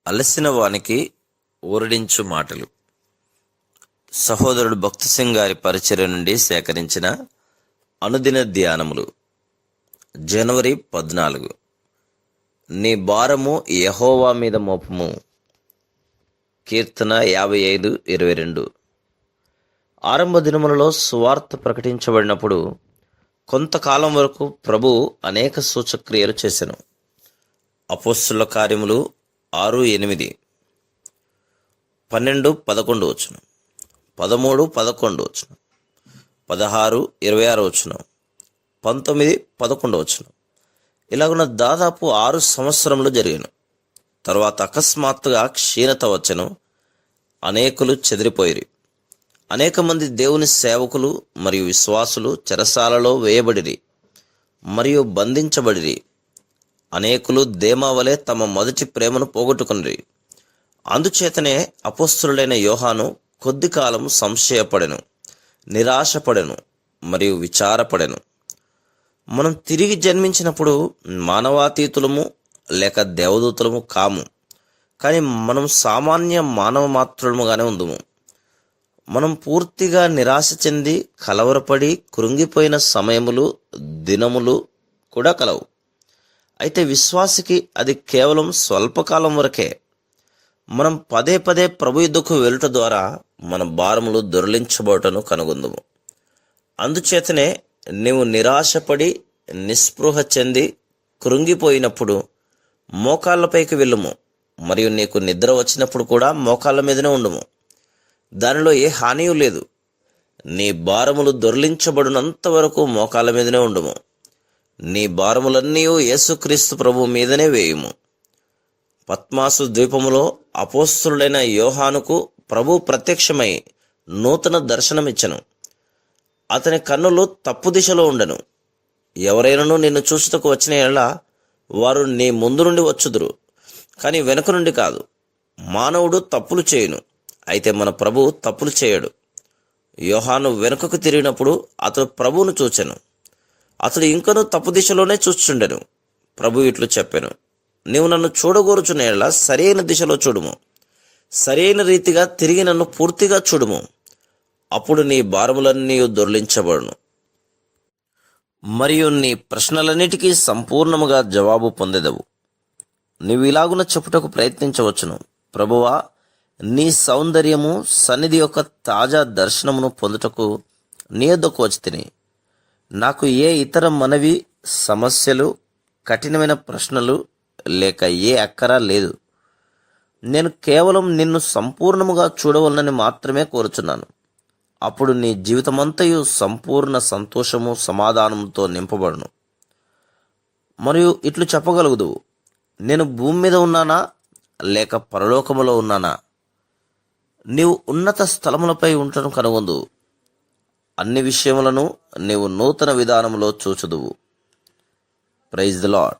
అలసిన వానికి ఊరడించు మాటలు. సహోదరుడు భక్తి సింగ్ గారి పరిచర్య నుండి సేకరించిన అనుదిన ధ్యానములు. జనవరి 14. నీ భారము యెహోవా మీద మోపము. కీర్తన 55:22. ఆరంభ దినములలో సువార్త ప్రకటించబడినప్పుడు కొంతకాలం వరకు ప్రభు అనేక సూచక్రియలు చేసెను. అపోస్తుల కార్యములు 6:8, 12-11 వచనం, 13-11 వచనం, 16-26 వచనం, 19-11 వచనం. ఇలాగున్న దాదాపు 6 సంవత్సరములు జరిగాను. తర్వాత అకస్మాత్తుగా క్షీణత వచ్చెను. అనేకులు చెదిరిపోయిరి. అనేక మంది దేవుని సేవకులు మరియు విశ్వాసులు చెరసాలలో వేయబడిరి మరియు బంధించబడిరి. అనేకులు దేమా వలె తమ మొదటి ప్రేమను పోగొట్టుకునిరి. అందుచేతనే అపోస్తలుడైన యోహాను కొద్ది కాలం సంశయపడెను, నిరాశపడెను మరియు విచారపడెను. మనం తిరిగి జన్మించినప్పుడు మానవాతీతులము లేక దేవదూతలము కాము, కానీ మనం సామాన్య మానవ మాత్రులముగానే ఉందుము. మనం పూర్తిగా నిరాశ చెంది కలవరపడి కృంగిపోయిన సమయములు, దినములు కూడా కలవు. అయితే విశ్వాసికి అది కేవలం స్వల్పకాలం వరకే. మనం పదే పదే ప్రభు యుద్ధకు వెళ్ళుట ద్వారా మన భారములు దొర్లించబోటను కనుగొందుము. అందుచేతనే నీవు నిరాశపడి నిస్పృహ చెంది కృంగిపోయినప్పుడు మోకాళ్ళపైకి వెళ్ళుము, మరియు నీకు నిద్ర వచ్చినప్పుడు కూడా మోకాళ్ళ మీదనే ఉండుము. దానిలో ఏ హానియూ లేదు. నీ భారములు దొర్లించబడినంత వరకు మోకాళ్ళ మీదనే ఉండుము. నీ భారములన్నీ యేసుక్రీస్తు ప్రభు మీదనే వేయుము. పద్మాసు ద్వీపములో అపోస్తలుడైన యోహానుకు ప్రభు ప్రత్యక్షమై నూతన దర్శనమిచ్చెను. అతని కన్నులు తప్పు దిశలో ఉండెను. ఎవరైనాను నిన్ను చూచుటకు వచ్చిన యెడల వారు నీ ముందు నుండి వచ్చుదురు, కానీ వెనుక నుండి కాదు. మానవుడు తప్పులు చేయును, అయితే మన ప్రభు తప్పులు చేయడు. యోహాను వెనుకకు తిరిగినప్పుడు అతడు ప్రభువును చూచెను. అతడు ఇంకనూ తప్పు దిశలోనే చూచుచుండెను. ప్రభు ఇట్లు చెప్పెను, నీవు నన్ను చూడగోరుచున్న యెడల సరైన దిశలో చూడుము, సరైన రీతిగా తిరిగి నన్ను పూర్తిగా చూడుము. అప్పుడు నీ భారములన్నీ దొర్లించబడును, మరియు నీ ప్రశ్నలన్నిటికీ సంపూర్ణముగా జవాబు పొందెదవు. నీవు ఇలాగున చెప్పుటకు ప్రయత్నించవచ్చును, ప్రభువా, నీ సౌందర్యము సన్నిధి యొక్క తాజా దర్శనమును పొందుటకు నీ యొద్దకు వచ్చి తిని, నాకు ఏ ఇతర మనవి, సమస్యలు, కఠినమైన ప్రశ్నలు లేక ఏ అక్కర లేదు. నేను కేవలం నిన్ను సంపూర్ణముగా చూడవలనని మాత్రమే కోరుచున్నాను. అప్పుడు నీ జీవితమంతయు సంపూర్ణ సంతోషము, సమాధానముతో నింపబడును. మరియు ఇట్లు చెప్పగలుగుదువు, నేను భూమి మీద ఉన్నానా లేక పరలోకములో ఉన్నానా? నీవు ఉన్నత స్థలములపై ఉంటను కనుగొందువు. అన్ని విషయములను నీవు నూతన విధానములో చూచుదువు. Praise the lord.